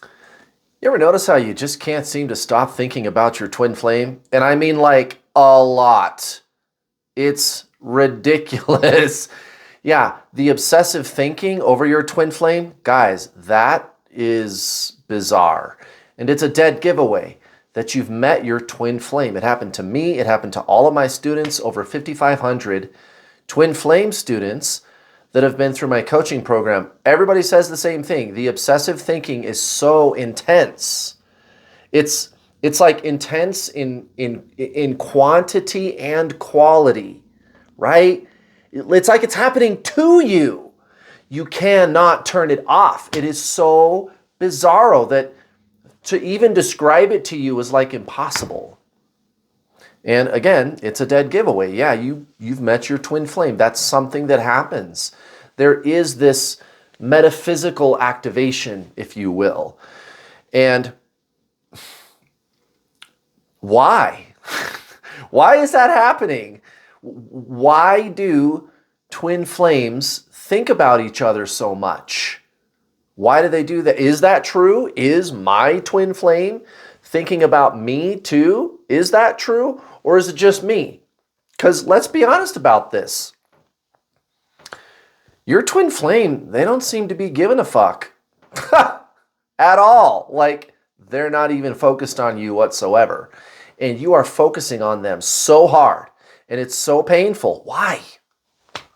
You ever notice how you just can't seem to stop thinking about your twin flame? And I mean like a lot. It's ridiculous. Yeah, the obsessive thinking over your twin flame, guys, that is bizarre. And it's a dead giveaway that you've met your twin flame. It happened to me, it happened to all of my students, over 5,500 twin flame students that have been through my coaching program. Everybody says the same thing. The obsessive thinking is so intense. It's it's like intense in quantity and quality, right? It's like it's happening to you. You cannot turn it off. It is so bizarro that to even describe it to you is like impossible. And again, it's a dead giveaway. Yeah, you've met your twin flame. That's something that happens. There is this metaphysical activation, if you will. And why? Why is that happening? Why do twin flames think about each other so much? Why do they do that? Is that true? Is my twin flame thinking about me too? Is that true? Or is it just me? Because let's be honest about this. Your twin flame, they don't seem to be giving a fuck at all. Like, they're not even focused on you whatsoever. And you are focusing on them so hard. And it's so painful. Why?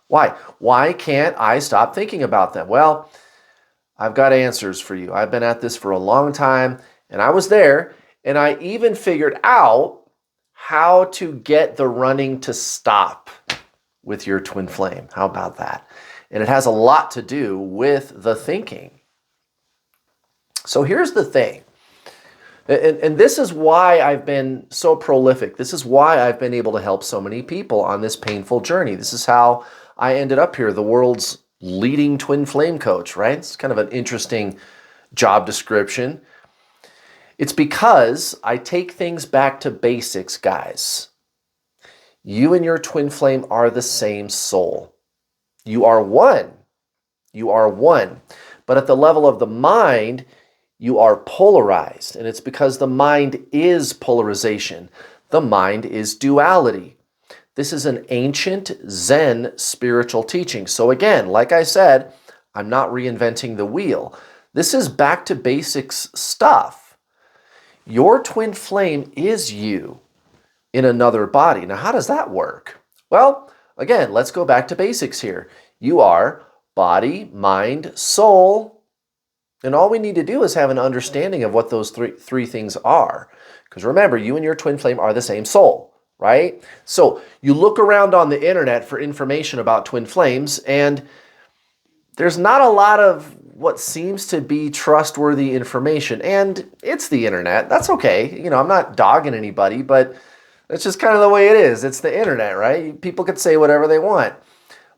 Why? Why can't I stop thinking about them? Well, I've got answers for you. I've been at this for a long time, and I was there, and I even figured out how to get the running to stop with your twin flame. How about that? And it has a lot to do with the thinking. So here's the thing. And this is why I've been so prolific. This is why I've been able to help so many people on this painful journey. This is how I ended up here, the world's leading twin flame coach, right? It's kind of an interesting job description. It's because I take things back to basics, guys. You and your twin flame are the same soul. You are one. You are one. But at the level of the mind, you are polarized. And it's because the mind is polarization. The mind is duality. This is an ancient Zen spiritual teaching. So again, like I said, I'm not reinventing the wheel. This is back to basics stuff. Your twin flame is you in another body. Now, how does that work? Well, again, let's go back to basics here. You are body, mind, soul, and all we need to do is have an understanding of what those three things are. Because remember, you and your twin flame are the same soul, right? So you look around on the internet for information about twin flames, and there's not a lot of what seems to be trustworthy information. And it's the internet. That's okay. I'm not dogging anybody, but that's just kind of the way it is. It's the internet, right? People could say whatever they want.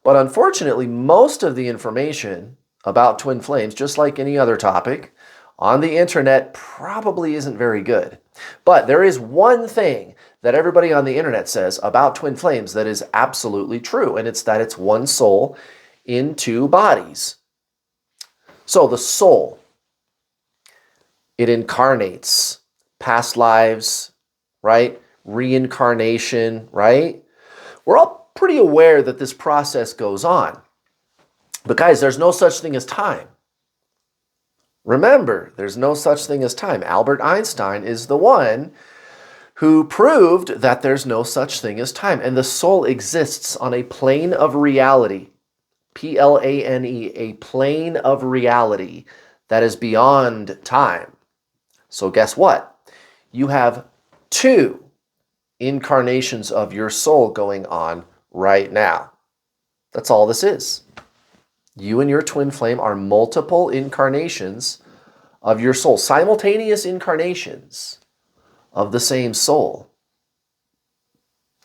But unfortunately, most of the information about twin flames, just like any other topic, on the internet probably isn't very good. But there is one thing that everybody on the internet says about twin flames that is absolutely true, and it's that it's one soul in two bodies. So the soul, it incarnates past lives, right? Reincarnation, right? We're all pretty aware that this process goes on. But guys, there's no such thing as time. Remember, there's no such thing as time. Albert Einstein is the one who proved that there's no such thing as time. And the soul exists on a plane of reality. Plane, a plane of reality that is beyond time. So guess what? You have two incarnations of your soul going on right now. That's all this is. You and your twin flame are multiple incarnations of your soul, simultaneous incarnations of the same soul.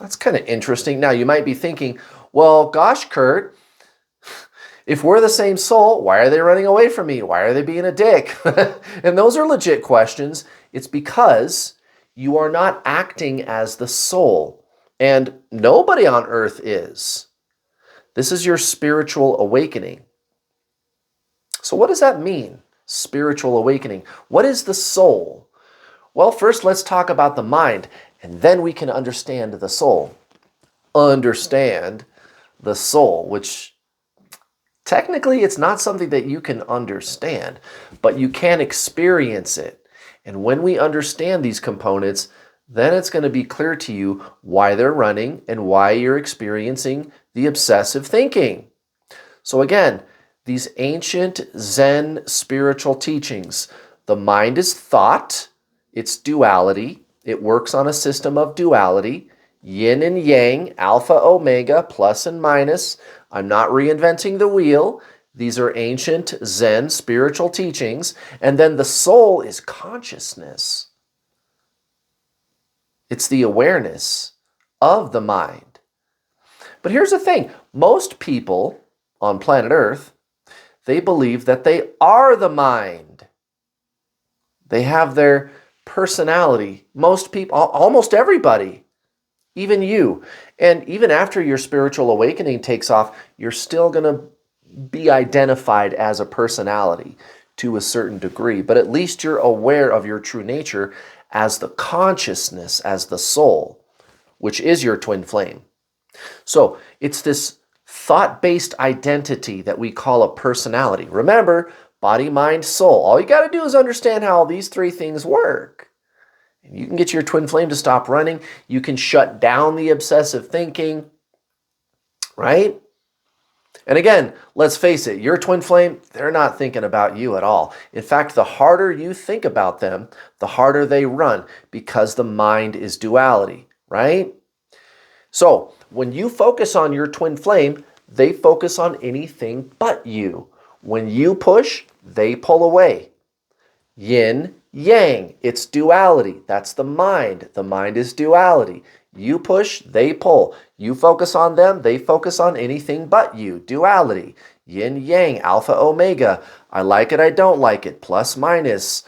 That's kind of interesting. Now, you might be thinking, well, gosh, Kurt, if we're the same soul, why are they running away from me? Why are they being a dick? And those are legit questions. It's because you are not acting as the soul, and nobody on earth is. This is your spiritual awakening. So what does that mean? spiritual awakening. What is the soul? Well, first let's talk about the mind, and then we can understand the soul. Understand the soul, which technically it's not something that you can understand, but you can experience it. And when we understand these components, then it's going to be clear to you why they're running and why you're experiencing the obsessive thinking. So again, these ancient Zen spiritual teachings, the mind is thought, it's duality, it works on a system of duality, yin and yang, alpha, omega, plus and minus. I'm not reinventing the wheel. These are ancient Zen spiritual teachings. And then the soul is consciousness. It's the awareness of the mind. But here's the thing. Most people on planet Earth, they believe that they are the mind. They have their personality. Most people, almost everybody, even you. And even after your spiritual awakening takes off, you're still going to be identified as a personality to a certain degree. But at least you're aware of your true nature as the consciousness, as the soul, which is your twin flame. So it's this thought-based identity that we call a personality. Remember, body, mind, soul. All you got to do is understand how these three things work. You can get your twin flame to stop running. You can shut down the obsessive thinking, right? And again, let's face it, your twin flame, they're not thinking about you at all. In fact, the harder you think about them, the harder they run because the mind is duality, right? So when you focus on your twin flame, they focus on anything but you. When you push, they pull away. Yin, yang, it's duality. That's the mind. The mind is duality. You push, they pull. You focus on them, they focus on anything but you. Duality. Yin, yang, alpha, omega. I like it, I don't like it. Plus, minus.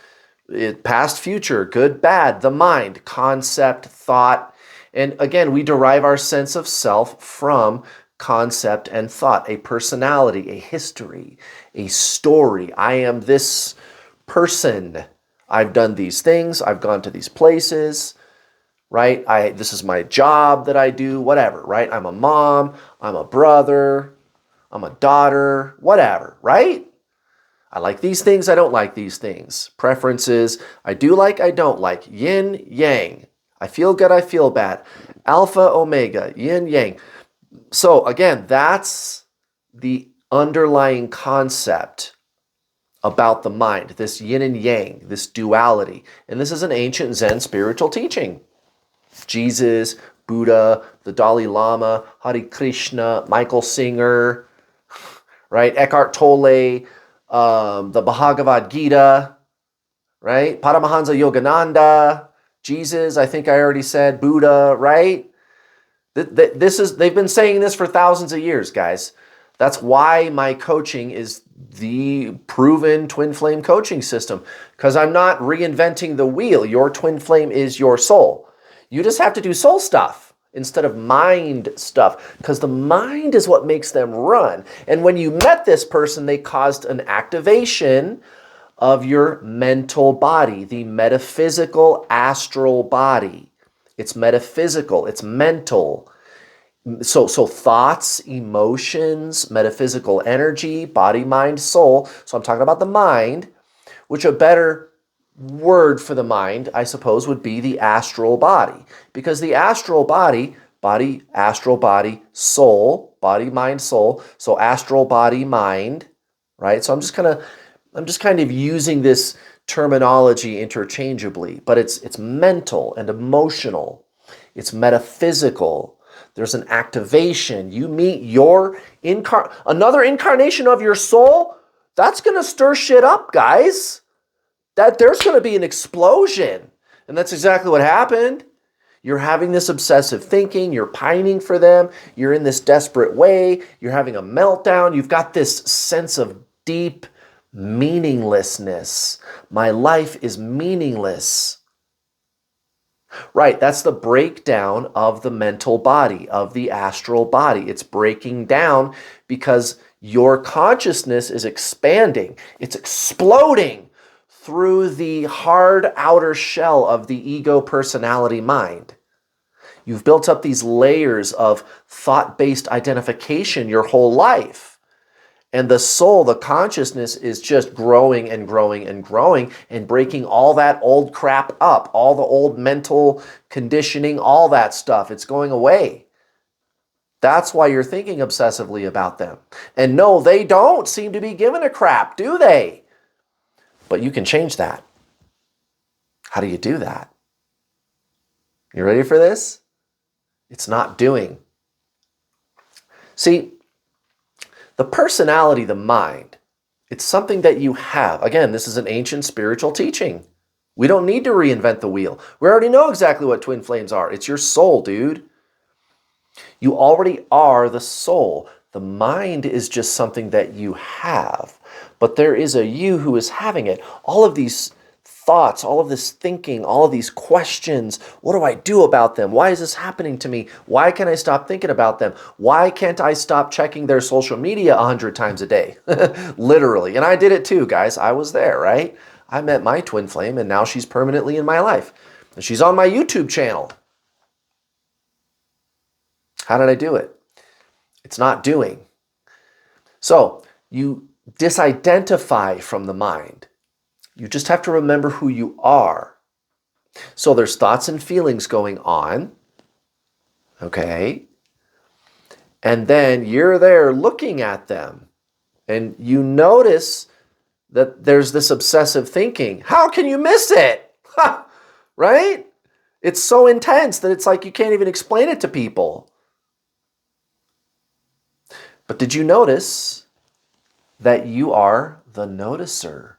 Past, future, good, bad. The mind, concept, thought. And again, we derive our sense of self from concept and thought. A personality, a history, a story. I am this person. I've done these things. I've gone to these places, right? This is my job that I do, whatever, right? I'm a mom, I'm a brother, I'm a daughter, whatever, right? I like these things, I don't like these things. Preferences, I do like, I don't like. Yin, yang. I feel good, I feel bad. Alpha, omega, yin, yang. So again, that's the underlying concept about the mind, this yin and yang, this duality. And this is an ancient Zen spiritual teaching. Jesus, Buddha, the Dalai Lama, Hare Krishna, Michael Singer, right? Eckhart Tolle, the Bhagavad Gita, right? Paramahansa Yogananda, Jesus, I think I already said, Buddha, right? They've been saying this for thousands of years, guys. That's why my coaching is the proven twin flame coaching system, because I'm not reinventing the wheel. Your twin flame is your soul. You just have to do soul stuff instead of mind stuff, because the mind is what makes them run. And when you met this person, they caused an activation of your mental body, the metaphysical astral body. It's metaphysical, it's mental. So thoughts, emotions, metaphysical energy, body, mind, soul. So I'm talking about the mind, which a better word for the mind, I suppose, would be the astral body. Because the astral body, astral body, soul, body, mind, soul. So astral body, mind, right? So I'm just kind of using this terminology interchangeably, but it's mental and emotional. It's metaphysical. There's an activation. You meet another incarnation of your soul. That's going to stir shit up, guys. There's going to be an explosion. And that's exactly what happened. You're having this obsessive thinking. You're pining for them. You're in this desperate way. You're having a meltdown. You've got this sense of deep meaninglessness. My life is meaningless. Right, that's the breakdown of the mental body, of the astral body. It's breaking down because Your consciousness is expanding. It's exploding through the hard outer shell of the ego personality mind. You've built up these layers of thought-based identification your whole life. And the soul, the consciousness, is just growing and growing and growing and breaking all that old crap up, all the old mental conditioning, all that stuff. It's going away. That's why you're thinking obsessively about them. And no, they don't seem to be giving a crap, do they? But you can change that. How do you do that? You ready for this? It's not doing. See, the personality, the mind, it's something that you have. Again, this is an ancient spiritual teaching. We don't need to reinvent the wheel. We already know exactly what twin flames are. It's your soul, dude. You already are the soul. The mind is just something that you have. But there is a you who is having it. All of these thoughts, all of this thinking, all of these questions. What do I do about them? Why is this happening to me? Why can't I stop thinking about them? Why can't I stop checking their social media 100 times a day? Literally. And I did it too, guys. I was there, right? I met my twin flame and now she's permanently in my life. And she's on my YouTube channel. How did I do it? It's not doing. So you disidentify from the mind. You just have to remember who you are. So there's thoughts and feelings going on, okay? And then you're there looking at them, and you notice that there's this obsessive thinking. How can you miss it? Right? It's so intense that it's like you can't even explain it to people. But did you notice that you are the noticer?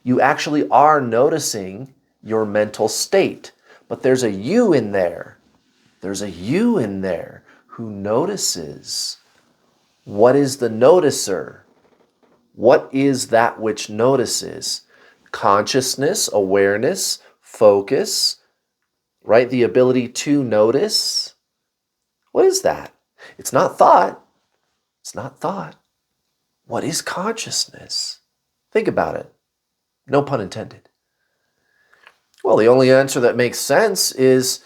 You actually are noticing your mental state. But there's a you in there. There's a you in there who notices. What is the noticer? What is that which notices? Consciousness, awareness, focus, right? The ability to notice. What is that? It's not thought. It's not thought. What is consciousness? Think about it. No pun intended. Well, the only answer that makes sense is,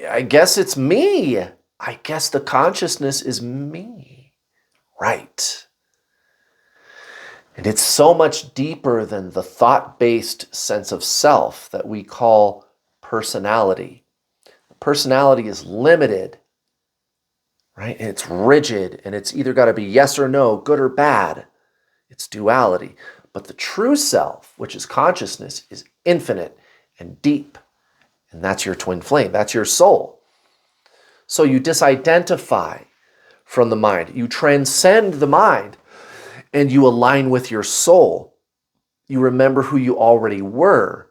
I guess it's me. I guess the consciousness is me. Right. And it's so much deeper than the thought-based sense of self that we call personality. Personality is limited, right? And it's rigid, and it's either got to be yes or no, good or bad. It's duality. But the true self, which is consciousness, is infinite and deep. And that's your twin flame. That's your soul. So you disidentify from the mind. You transcend the mind and you align with your soul. You remember who you already were.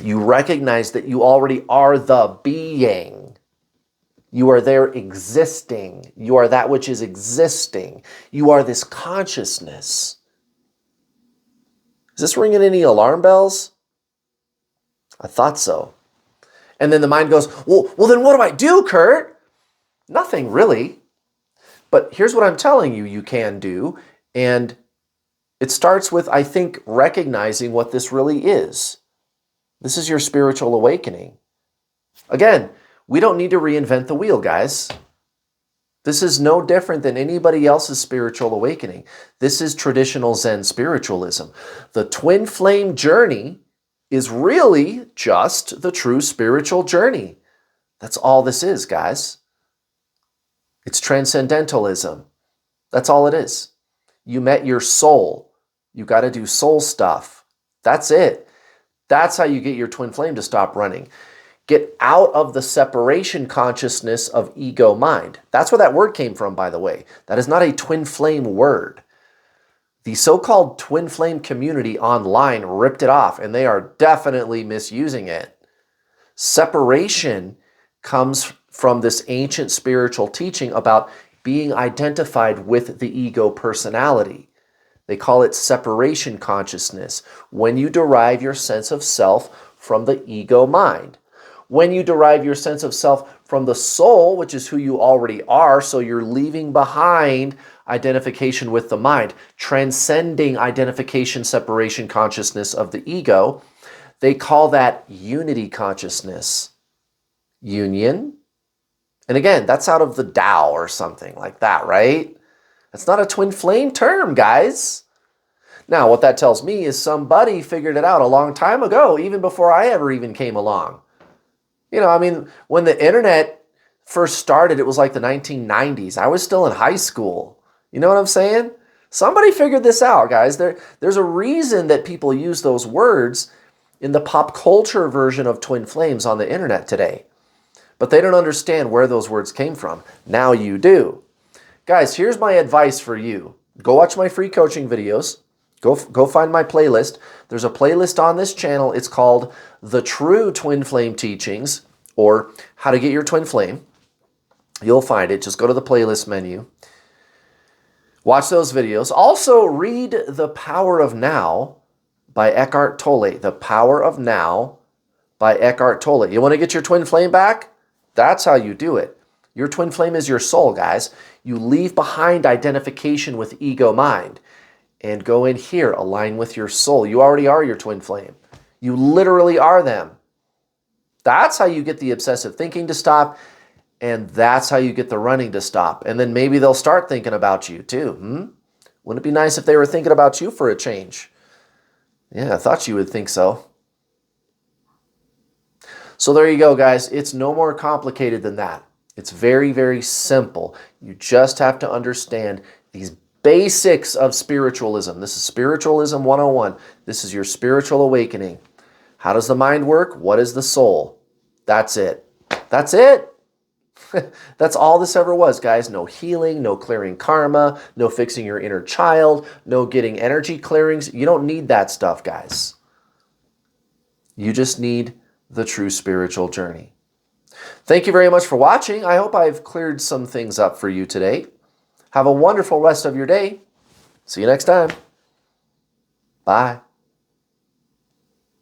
You recognize that you already are the being. You are there existing. You are that which is existing. You are this consciousness. Is this ringing any alarm bells? I thought so. And then the mind goes, well, then what do I do, Kurt? Nothing really. But here's what I'm telling you you can do. And it starts with, I think, recognizing what this really is. This is your spiritual awakening. Again, we don't need to reinvent the wheel, guys. This is no different than anybody else's spiritual awakening. This is traditional Zen spiritualism. The twin flame journey is really just the true spiritual journey. That's all this is, guys. It's transcendentalism. That's all it is. You met your soul. You got to do soul stuff. That's it. That's how you get your twin flame to stop running. Get out of the separation consciousness of ego mind. That's where that word came from, by the way. That is not a twin flame word. The so-called twin flame community online ripped it off, and they are definitely misusing it. Separation comes from this ancient spiritual teaching about being identified with the ego personality. They call it separation consciousness, when you derive your sense of self from the ego mind. When you derive your sense of self from the soul, which is who you already are. So you're leaving behind identification with the mind, transcending identification, separation, consciousness of the ego. They call that unity consciousness. Union. And again, that's out of the Tao or something like that, right? That's not a twin flame term, guys. Now, what that tells me is somebody figured it out a long time ago, even before I ever even came along. You know, I mean, when the internet first started, it was like the 1990s. I was still in high school. You know what I'm saying? Somebody figured this out, guys. There's a reason that people use those words in the pop culture version of twin flames on the internet today. But they don't understand where those words came from. Now you do. Guys, here's my advice for you. Go watch my free coaching videos. Go find my playlist. There's a playlist on this channel. It's called The True Twin Flame Teachings, or How to Get Your Twin Flame. You'll find it. Just go to the playlist menu. Watch those videos. Also, read The Power of Now by Eckhart Tolle. The Power of Now by Eckhart Tolle. You want to get your twin flame back? That's how you do it. Your twin flame is your soul, guys. You leave behind identification with ego mind and go in here, align with your soul. You already are your twin flame. You literally are them. That's how you get the obsessive thinking to stop, and that's how you get the running to stop. And then maybe they'll start thinking about you too. Wouldn't it be nice if they were thinking about you for a change? Yeah, I thought you would think so. So there you go, guys. It's no more complicated than that. It's very, very simple. You just have to understand these basics of spiritualism. This is Spiritualism 101. This is your spiritual awakening. How does the mind work? What is the soul? That's it. That's it. That's all this ever was, guys. No healing, no clearing karma, no fixing your inner child, no getting energy clearings. You don't need that stuff, guys. You just need the true spiritual journey. Thank you very much for watching. I hope I've cleared some things up for you today. Have a wonderful rest of your day. See you next time. Bye.